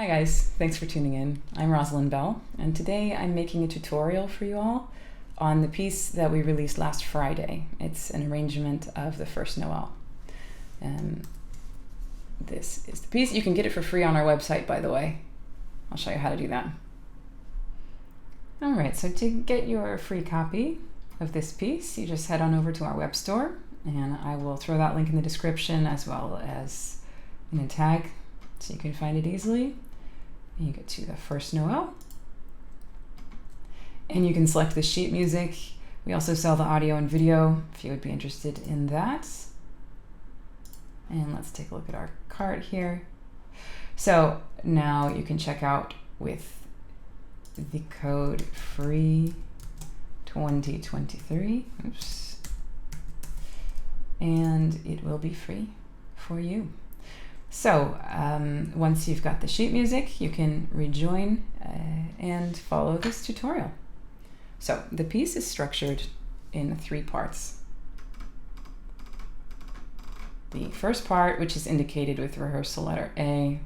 guys, thanks for tuning in. I'm Rosalind Bell, and today I'm making a tutorial for you all on the piece that we released last Friday. It's an arrangement of the first Noel. This is the piece. You can get it for free on our website, by the way. I'll show you how to do that. All right, so to get your free copy of this piece, you just head on over to our web store, and I will throw that link in the description as well as in a tag so you can find it easily. And you get to the first Noel, and you can select the sheet music. We also sell the audio and video if you would be interested in that. And let's take a look at our cart here. So now you can check out with the code free 2023. Oops. And it will be free for you. So once you've got the sheet music, you can rejoin and follow this tutorial. So the piece is structured in 3 parts. The first part, which is indicated with rehearsal letter A,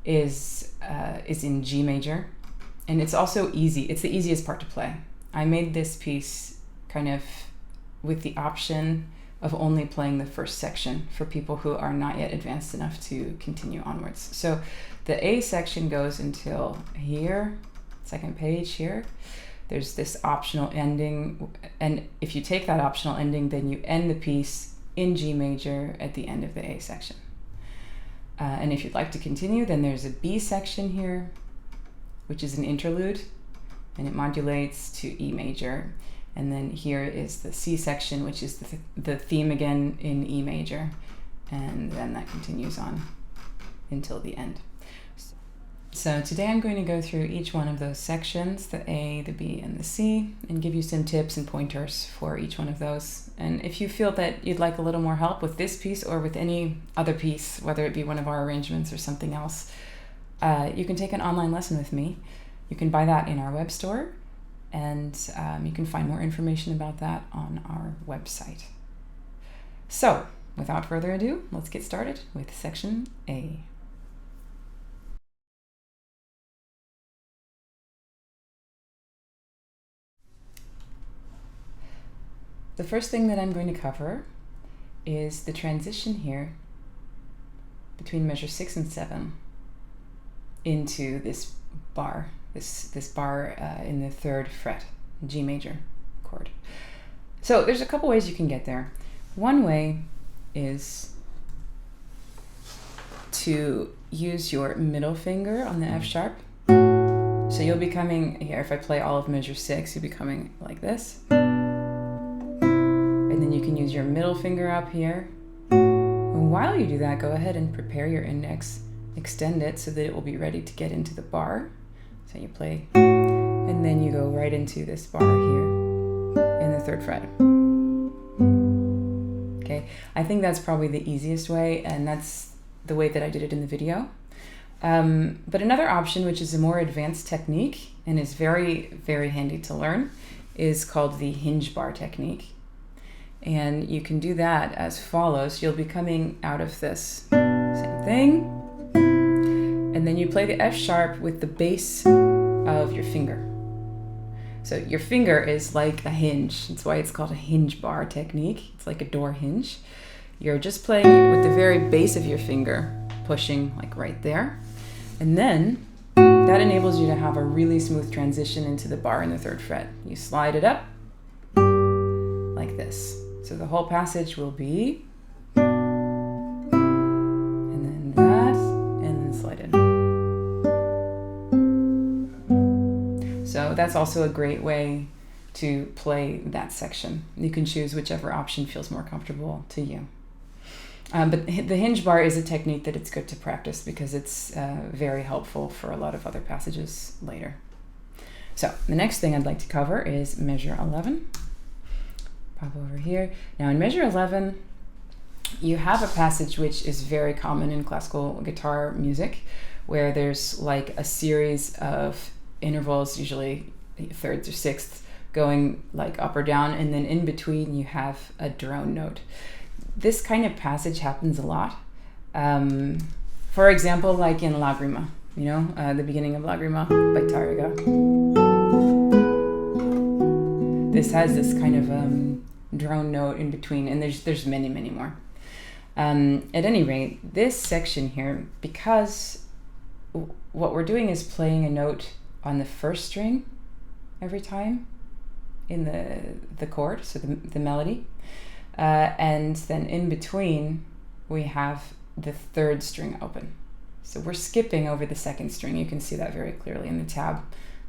is in G major, and it's also easy. It's the easiest part to play. I made this piece kind of with the option of only playing the first section for people who are not yet advanced enough to continue onwards. So the A section goes until here, second page here. There's this optional ending, and if you take that optional ending, then you end the piece in G major at the end of the A section. And if you'd like to continue, then there's a B section here, which is an interlude, and it modulates to E major. And then here is the C section, which is the theme again in E major. And then that continues on until the end. So today I'm going to go through each one of those sections, the A, the B, and the C, and give you some tips and pointers for each one of those. And if you feel that you'd like a little more help with this piece or with any other piece, whether it be one of our arrangements or something else, you can take an online lesson with me. You can buy that in our web store, and you can find more information about that on our website. So without further ado, let's get started with section A. The first thing that I'm going to cover is the transition here between measure 6 and 7 into this bar, this bar in the 3rd fret, G major chord. So there's a couple ways you can get there. One way is to use your middle finger on the F sharp. So you'll be coming here, if I play all of measure 6, you'll be coming like this. And then you can use your middle finger up here. And while you do that, go ahead and prepare your index, extend it so that it will be ready to get into the bar. So you play, and then you go right into this bar here in the 3rd fret. Okay, I think that's probably the easiest way, and that's the way that I did it in the video. But another option, which is a more advanced technique and is very, very handy to learn, is called the hinge bar technique. And you can do that as follows. You'll be coming out of this same thing, and then you play the F sharp with the base of your finger. So your finger is like a hinge. That's why it's called a hinge bar technique. It's like a door hinge. You're just playing with the very base of your finger, pushing like right there. And then that enables you to have a really smooth transition into the bar in the 3rd fret. You slide it up like this. So the whole passage will be, and then that, and then slide in. So that's also a great way to play that section. You can choose whichever option feels more comfortable to you. But the hinge bar is a technique that it's good to practice because it's very helpful for a lot of other passages later. So the next thing I'd like to cover is measure 11. Pop over here. Now in measure 11, you have a passage which is very common in classical guitar music, where there's like a series of intervals, usually 3rds or 6ths, going like up or down, and then in between you have a drone note. This kind of passage happens a lot. For example, like in Lagrima, you know, the beginning of Lagrima by Tariga. This has this kind of drone note in between, and there's many, many more. At any rate, this section here, because what we're doing is playing a note on the first string every time in the chord, so the melody, and then in between we have the third string open. So we're skipping over the second string. You can see that very clearly in the tab.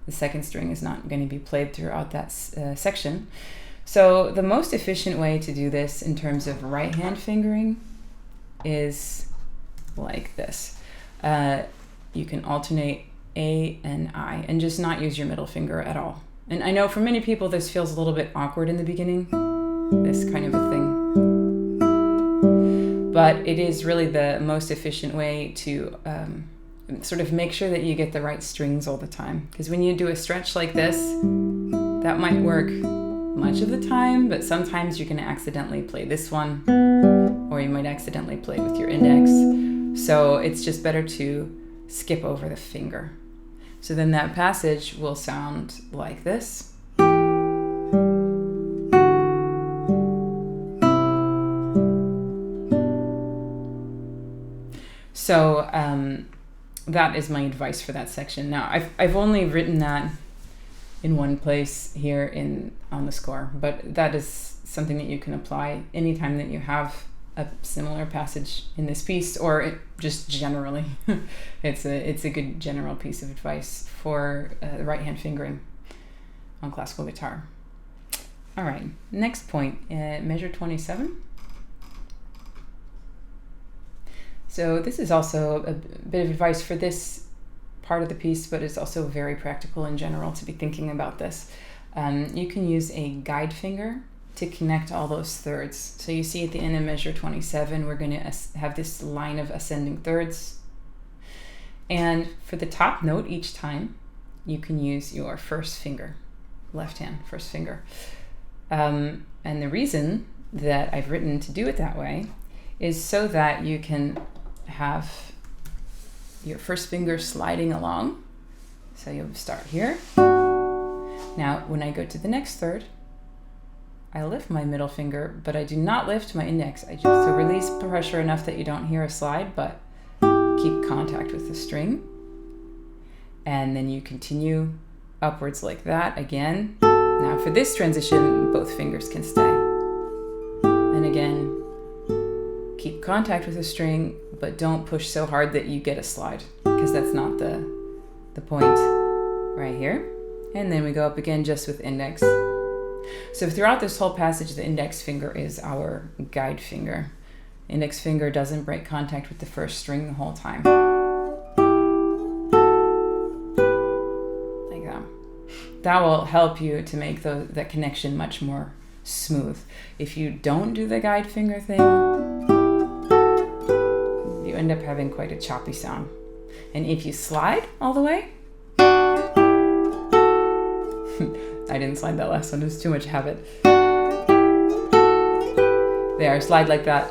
The second string is not going to be played throughout that section. So the most efficient way to do this in terms of right hand fingering is like this. You can alternate A and I and just not use your middle finger at all. And I know for many people this feels a little bit awkward in the beginning, this kind of a thing. But it is really the most efficient way to sort of make sure that you get the right strings all the time. Because when you do a stretch like this, that might work much of the time, but sometimes you can accidentally play this one, or you might accidentally play with your index. So it's just better to skip over the finger. So then that passage will sound like this. So that is my advice for that section. Now I've only written that in one place here on the score, but that is something that you can apply anytime that you have a similar passage in this piece, or just generally. It's a good general piece of advice for right hand fingering on classical guitar. All right, next point, measure 27. So this is also a bit of advice for this part of the piece, but it's also very practical in general to be thinking about this. You can use a guide finger to connect all those thirds. So you see at the end of measure 27, we're going to have this line of ascending thirds. And for the top note each time, you can use your first finger, left hand, first finger. And the reason that I've written to do it that way is so that you can have your first finger sliding along. So you'll start here. Now, when I go to the next third, I lift my middle finger, but I do not lift my index. I just release pressure enough that you don't hear a slide, but keep contact with the string. And then you continue upwards like that again. Now for this transition, both fingers can stay. And again, keep contact with the string, but don't push so hard that you get a slide, because that's not the point right here. And then we go up again just with index. So throughout this whole passage, the index finger is our guide finger. Index finger doesn't break contact with the first string the whole time. Like that. That will help you to make that connection much more smooth. If you don't do the guide finger thing, you end up having quite a choppy sound. And if you slide all the way, I didn't slide that last one, it was too much habit. There, slide like that.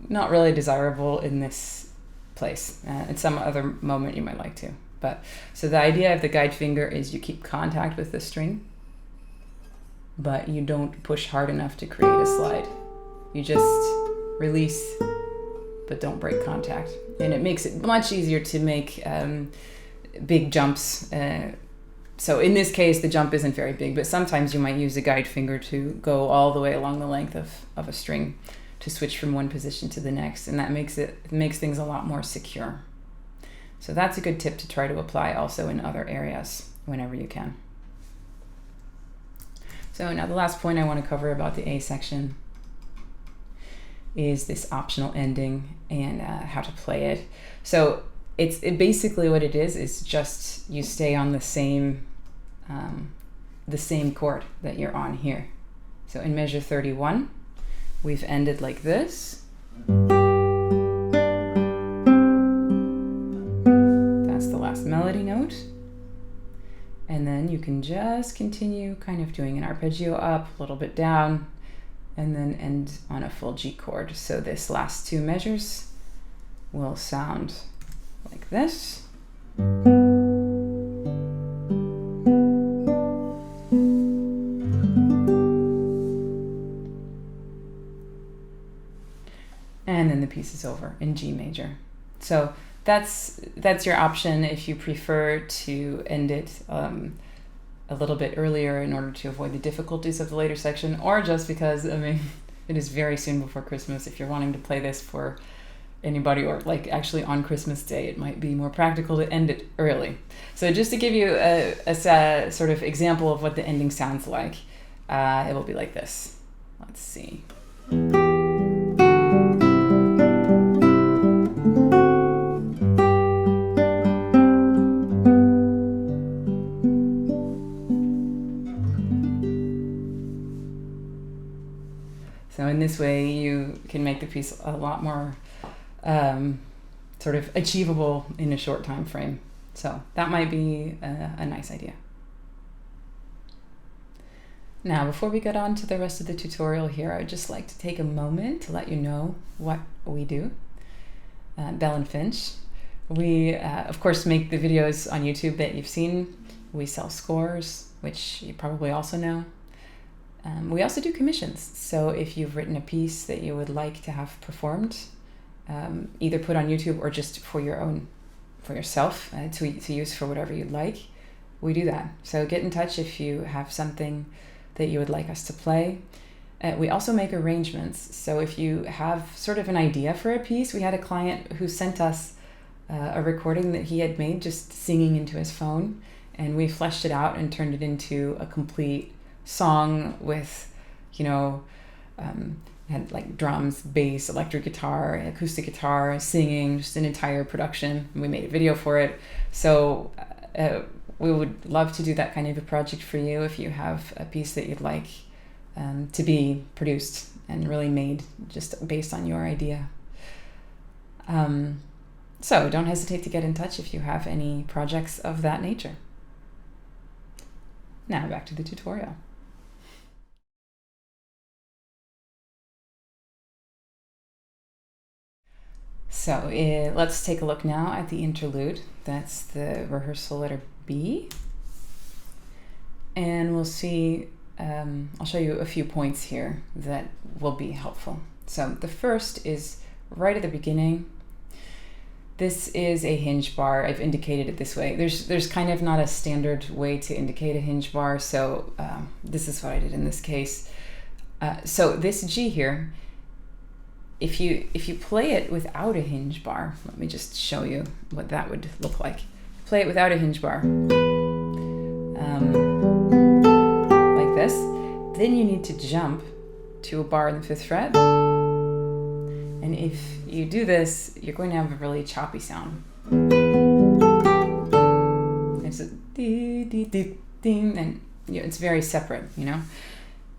Not really desirable in this place. At some other moment you might like to. But so the idea of the guide finger is you keep contact with the string, but you don't push hard enough to create a slide. You just release, but don't break contact. And it makes it much easier to make big jumps. So in this case, the jump isn't very big, but sometimes you might use a guide finger to go all the way along the length of a string to switch from one position to the next. And that makes things a lot more secure. So that's a good tip to try to apply also in other areas whenever you can. So now the last point I want to cover about the A section is this optional ending and how to play it. So it basically what it is just you stay on the same chord that you're on here. So in measure 31, we've ended like this. That's the last melody note. And then you can just continue kind of doing an arpeggio up, a little bit down, and then end on a full G chord. So this last two measures will sound like like this. And then the piece is over in G major. So that's your option if you prefer to end it a little bit earlier in order to avoid the difficulties of the later section, or just because, I mean, it is very soon before Christmas. If you're wanting to play this for anybody, or like actually on Christmas Day, it might be more practical to end it early. So just to give you a sort of example of what the ending sounds like, it will be like this. Let's see. So in this way, you can make the piece a lot more sort of achievable in a short time frame. So that might be a nice idea. Now, before we get on to the rest of the tutorial here, I would just like to take a moment to let you know what we do. Bell and Finch. We, of course, make the videos on YouTube that you've seen. We sell scores, which you probably also know. We also do commissions. So if you've written a piece that you would like to have performed, either put on YouTube or just for yourself to use for whatever you'd like, we do that. So get in touch if you have something that you would like us to play. We also make arrangements. So if you have sort of an idea for a piece, we had a client who sent us a recording that he had made just singing into his phone, and we fleshed it out and turned it into a complete song with, had like drums, bass, electric guitar, acoustic guitar, singing, just an entire production. And we made a video for it. So we would love to do that kind of a project for you if you have a piece that you'd like to be produced and really made just based on your idea. So don't hesitate to get in touch if you have any projects of that nature. Now back to the tutorial. So let's take a look now at the interlude. That's the rehearsal letter B. And we'll see, I'll show you a few points here that will be helpful. So the first is right at the beginning. This is a hinge bar. I've indicated it this way. There's kind of not a standard way to indicate a hinge bar, so this is what I did in this case. So this G here, if you play it without a hinge bar, let me just show you what that would look like. Play it without a hinge bar, like this. Then you need to jump to a bar in the 5th fret. And if you do this, you're going to have a really choppy sound. It's a dee, dee, dee, ding, and it's very separate,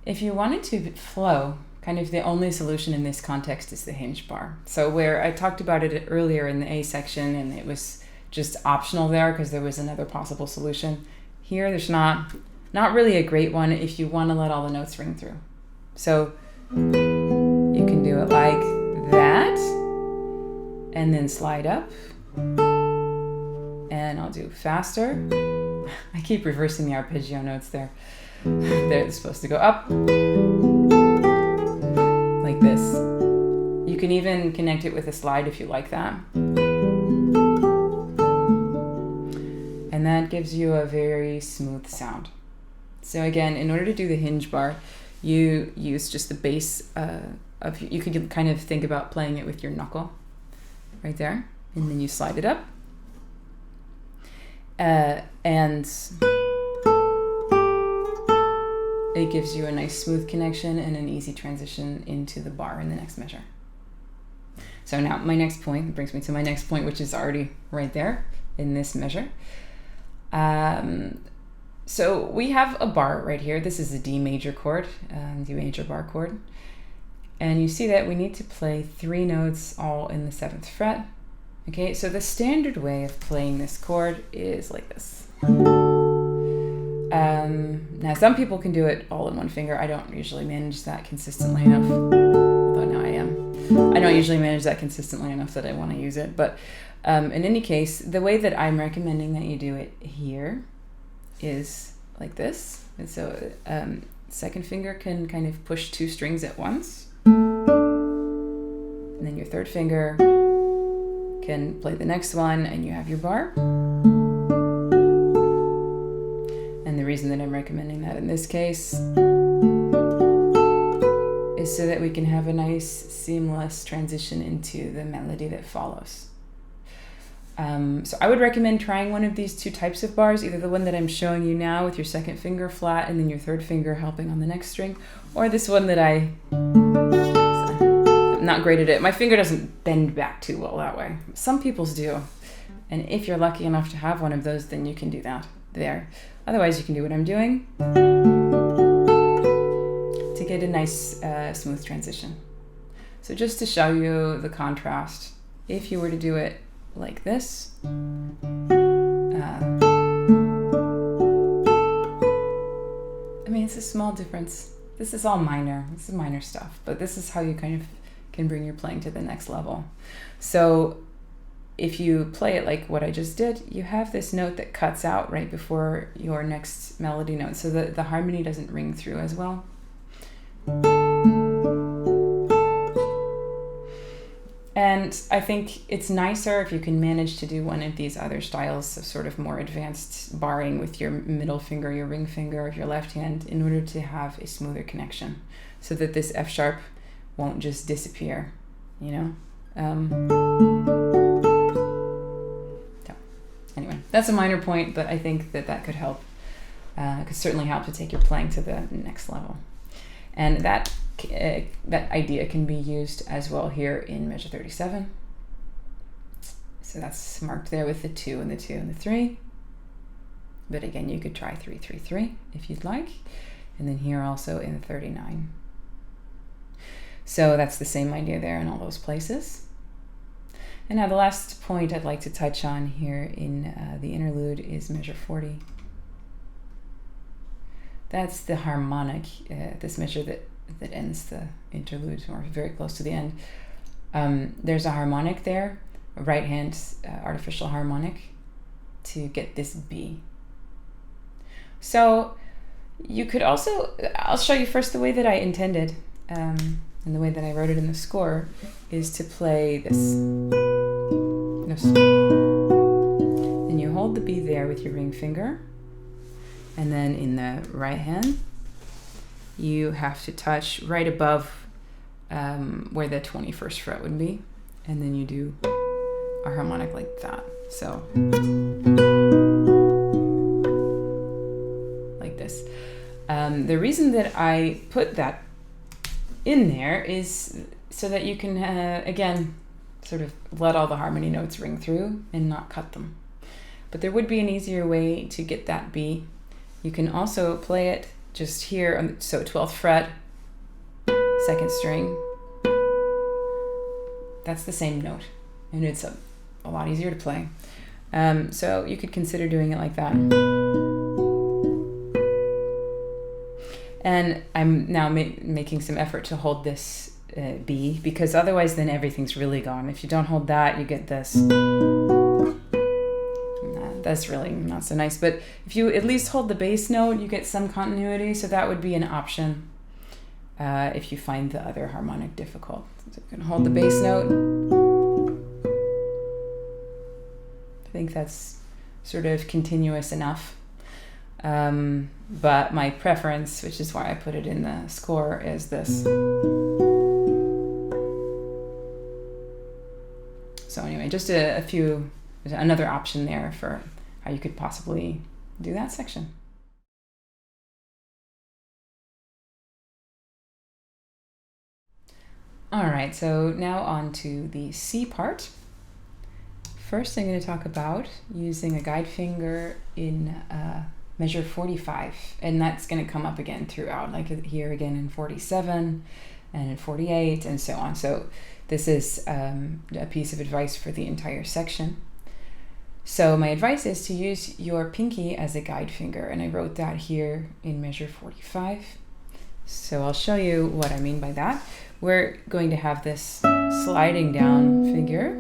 If you wanted to flow, kind of the only solution in this context is the hinge bar. So where I talked about it earlier in the A section, and it was just optional there because there was another possible solution. Here, there's not really a great one if you want to let all the notes ring through. So you can do it like that, and then slide up, and I'll do faster. I keep reversing the arpeggio notes there. They're supposed to go up, like this. You can even connect it with a slide if you like that. And that gives you a very smooth sound. So again, in order to do the hinge bar, you use just the base you could kind of think about playing it with your knuckle right there, and then you slide it up, and it gives you a nice smooth connection and an easy transition into the bar in the next measure. So now my next point brings me to my next point, which is already right there in this measure. So we have a bar right here. This is a D major chord, D major bar chord. And you see that we need to play 3 notes all in the 7th fret. Okay, so the standard way of playing this chord is like this. Now some people can do it all in one finger. I don't usually manage that consistently enough, although now I am. I don't usually manage that consistently enough that I want to use it, but In any case, the way that I'm recommending that you do it here is like this. And so second finger can kind of push 2 strings at once. And then your third finger can play the next one and you have your bar. And the reason that I'm recommending that in this case is so that we can have a nice seamless transition into the melody that follows. So I would recommend trying one of these 2 types of bars, either the one that I'm showing you now with your second finger flat and then your third finger helping on the next string, or this one that I'm not great at it. My finger doesn't bend back too well that way. Some people's do. And if you're lucky enough to have one of those, then you can do that there. Otherwise, you can do what I'm doing to get a nice smooth transition. So just to show you the contrast, if you were to do it like this, I mean, it's a small difference. This is all minor. This is minor stuff, but this is how you kind of can bring your playing to the next level. So if you play it like what I just did, you have this note that cuts out right before your next melody note, so that the harmony doesn't ring through as well. And I think it's nicer if you can manage to do one of these other styles, so sort of more advanced barring with your middle finger, your ring finger of your left hand, in order to have a smoother connection, so that this F sharp won't just disappear, you know? So anyway, that's a minor point, but I think that that could help, could certainly help to take your playing to the next level. And that idea can be used as well here in measure 37. So that's marked there with the 2 and the 2 and the 3. But again, you could try 3, 3, 3 if you'd like. And then here also in the 39. So that's the same idea there in all those places. And now the last point I'd like to touch on here in the interlude is measure 40. That's the harmonic, this measure that ends the interlude, or very close to the end. There's a harmonic there, a right hand artificial harmonic, to get this B. So you could also, I'll show you first the way that I intended, and the way that I wrote it in the score is to play this. Then you hold the B there with your ring finger, and then in the right hand, you have to touch right above where the 21st fret would be, and then you do a harmonic like that. So like this. The reason that I put that in there is so that you can again sort of let all the harmony notes ring through and not cut them. But there would be an easier way to get that B. You can also play it just here, so 12th fret, 2nd string. That's the same note, and it's a lot easier to play. So you could consider doing it like that. And I'm now making some effort to hold this B, because otherwise then everything's really gone. If you don't hold that, you get this. That's really not so nice, but if you at least hold the bass note, you get some continuity, so that would be an option if you find the other harmonic difficult. So you can hold the bass note. I think that's sort of continuous enough, but my preference, which is why I put it in the score, is this. So anyway, just another option there for how you could possibly do that section. All right, so now on to the C part. First, I'm going to talk about using a guide finger in measure 45, and that's going to come up again throughout, like here again in 47 and in 48 and so on. So this is a piece of advice for the entire section. So my advice is to use your pinky as a guide finger, and I wrote that here in measure 45. So I'll show you what I mean by that. We're going to have this sliding down figure.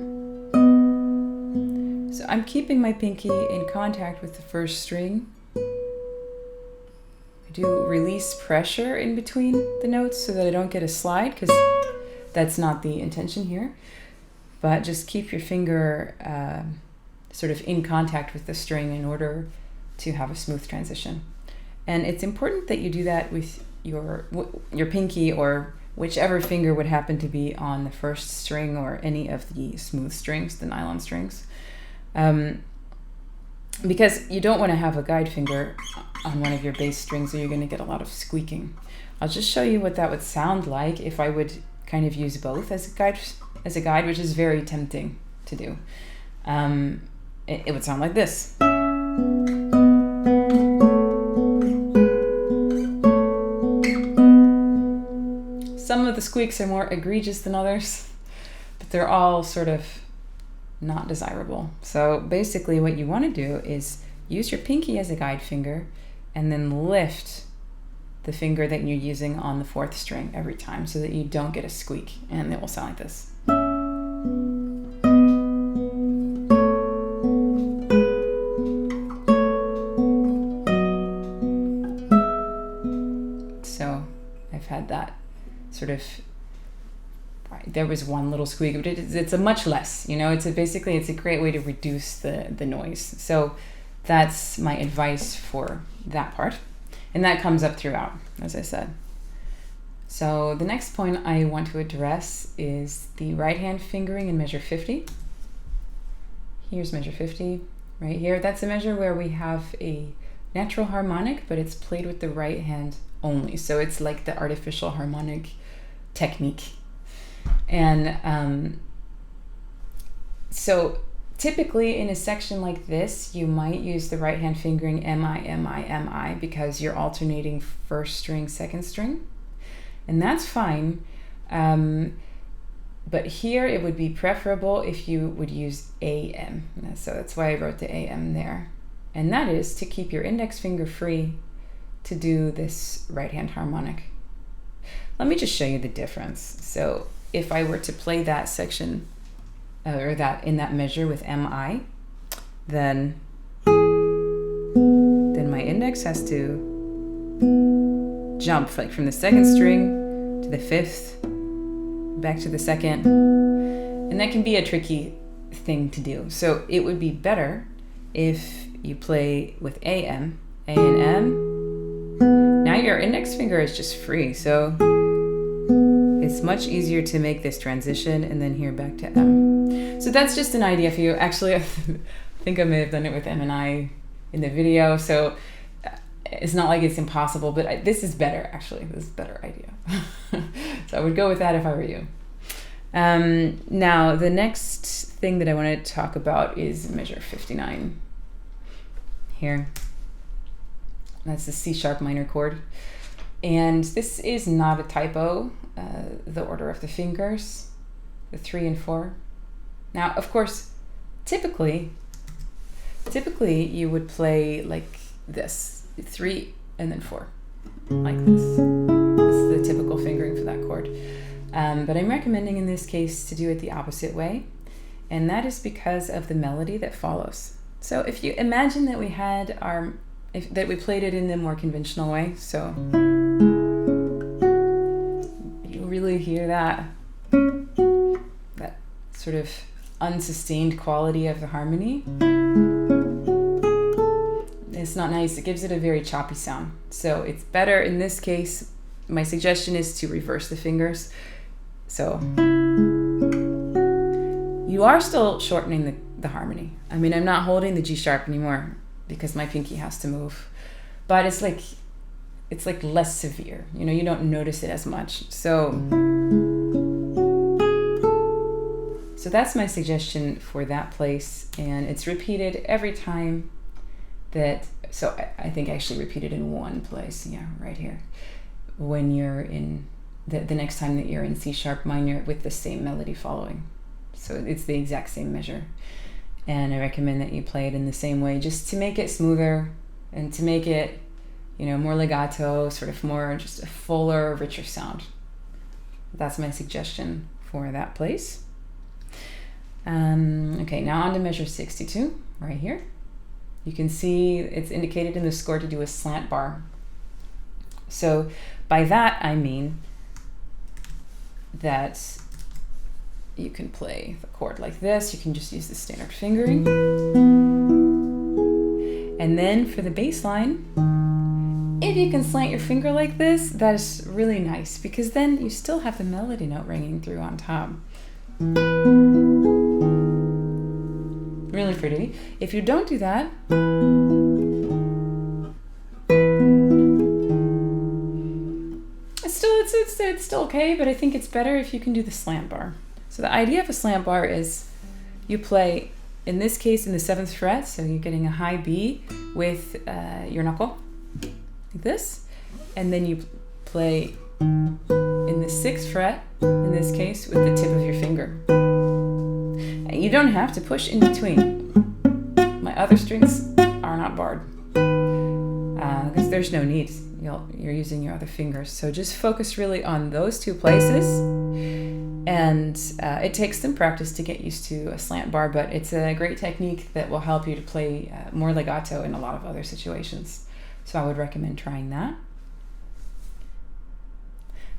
So I'm keeping my pinky in contact with the first string. I do release pressure in between the notes so that I don't get a slide, because that's not the intention here. But just keep your finger sort of in contact with the string in order to have a smooth transition. And it's important that you do that with your pinky or whichever finger would happen to be on the first string or any of the smooth strings, the nylon strings. Because you don't want to have a guide finger on one of your bass strings or you're going to get a lot of squeaking. I'll just show you what that would sound like if I would kind of use both as a guide, which is very tempting to do. It would sound like this. Some of the squeaks are more egregious than others, but they're all sort of not desirable. So basically what you want to do is use your pinky as a guide finger and then lift the finger that you're using on the fourth string every time so that you don't get a squeak, and it will sound like this. So I've had that sort of, there was one little squeak, but it's a much less, you know, it's a great way to reduce the noise. So that's my advice for that part. And that comes up throughout, as I said. So the next point I want to address is the right hand fingering in measure 50. Here's measure 50 right here. That's a measure where we have a natural harmonic, but it's played with the right hand only. So it's like the artificial harmonic technique. And so typically in a section like this, you might use the right hand fingering M-I, M-I, M-I, because you're alternating first string, second string. And that's fine. But here it would be preferable if you would use A-M. So that's why I wrote the A-M there. And that is to keep your index finger free to do this right hand harmonic. Let me just show you the difference. So if I were to play that section or that in that measure with M-I, then my index has to jump like from the second string to the fifth, back to the second, and that can be a tricky thing to do. So it would be better if you play with A-M, A and M. Now your index finger is just free, so it's much easier to make this transition and then here back to M. So that's just an idea for you. Actually, I think I may have done it with M and I in the video, so it's not like it's impossible, but this is better, actually. This is a better idea. So I would go with that if I were you. Now, the next thing that I want to talk about is measure 59. Here. That's the C sharp minor chord. And this is not a typo, the order of the fingers, the 3 and 4. Now, of course, typically you would play like this, 3 and then 4, like this. This is the typical fingering for that chord. But I'm recommending in this case to do it the opposite way, and that is because of the melody that follows. So if you imagine that we had that we played it in the more conventional way, so you really hear that sort of unsustained quality of the harmony. It's not nice. It gives it a very choppy sound. So it's better in this case. My suggestion is to reverse the fingers. So you are still shortening the harmony. I mean, I'm not holding the G sharp anymore because my pinky has to move, but it's like less severe. You know, you don't notice it as much. So that's my suggestion for that place, and it's repeated every time that, so I think I actually repeated in one place, yeah, right here, when you're in, the next time that you're in C sharp minor with the same melody following. So it's the exact same measure. And I recommend that you play it in the same way just to make it smoother and to make it, you know, more legato, sort of more just a fuller, richer sound. That's my suggestion for that place. Okay, now on to measure 62, right here. You can see it's indicated in the score to do a slant bar. So by that I mean that you can play the chord like this. You can just use the standard fingering. And then for the bass line, if you can slant your finger like this, that is really nice, because then you still have the melody note ringing through on top. Really pretty. If you don't do that, it's still okay, but I think it's better if you can do the slant bar. So the idea of a slant bar is you play, in this case, in the 7th fret, so you're getting a high B with your knuckle, like this, and then you play in the 6th fret, in this case, with the tip of your finger. And you don't have to push in between. My other strings are not barred, because there's no need. You're using your other fingers. So just focus really on those two places. And it takes some practice to get used to a slant bar, but it's a great technique that will help you to play more legato in a lot of other situations. So I would recommend trying that.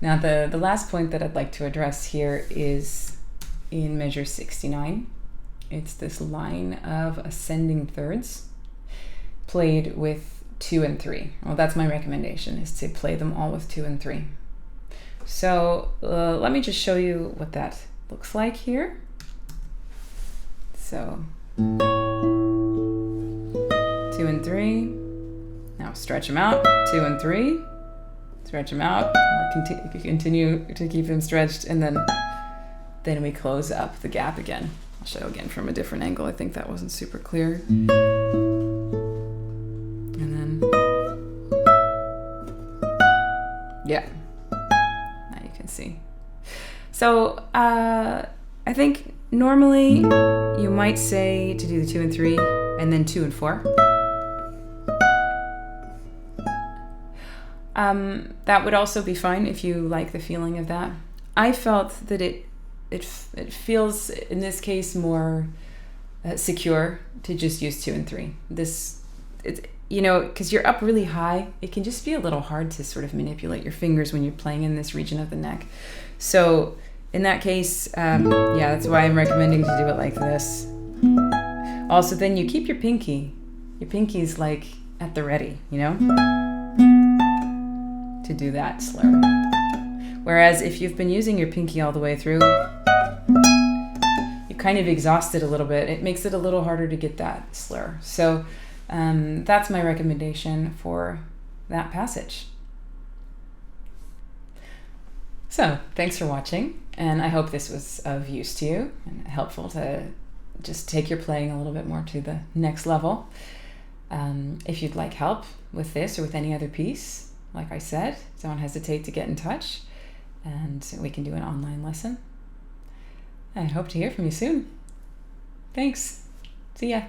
Now the last point that I'd like to address here is in measure 69. It's this line of ascending thirds played with 2 and 3. Well, that's my recommendation, is to play them all with 2 and 3. So let me just show you what that looks like here. So 2 and 3. Now stretch them out, 2 and 3. Stretch them out, or continue to keep them stretched, and then we close up the gap again. I'll show again from a different angle. I think that wasn't super clear. Yeah, now you can see. So I think normally you might say to do the 2 and 3 and then 2 and 4. That would also be fine if you like the feeling of that. I felt that it feels in this case more secure to just use 2 and 3. Because you're up really high, it can just be a little hard to sort of manipulate your fingers when you're playing in this region of the neck. So in that case, yeah, that's why I'm recommending to do it like this. Also, then you keep your pinky. Your pinky's like at the ready, to do that slur. Whereas if you've been using your pinky all the way through, you kind of exhaust it a little bit. It makes it a little harder to get that slur. So that's my recommendation for that passage. So thanks for watching, and I hope this was of use to you and helpful to just take your playing a little bit more to the next level. If you'd like help with this or with any other piece, like I said, don't hesitate to get in touch, and we can do an online lesson. I hope to hear from you soon. Thanks. See ya.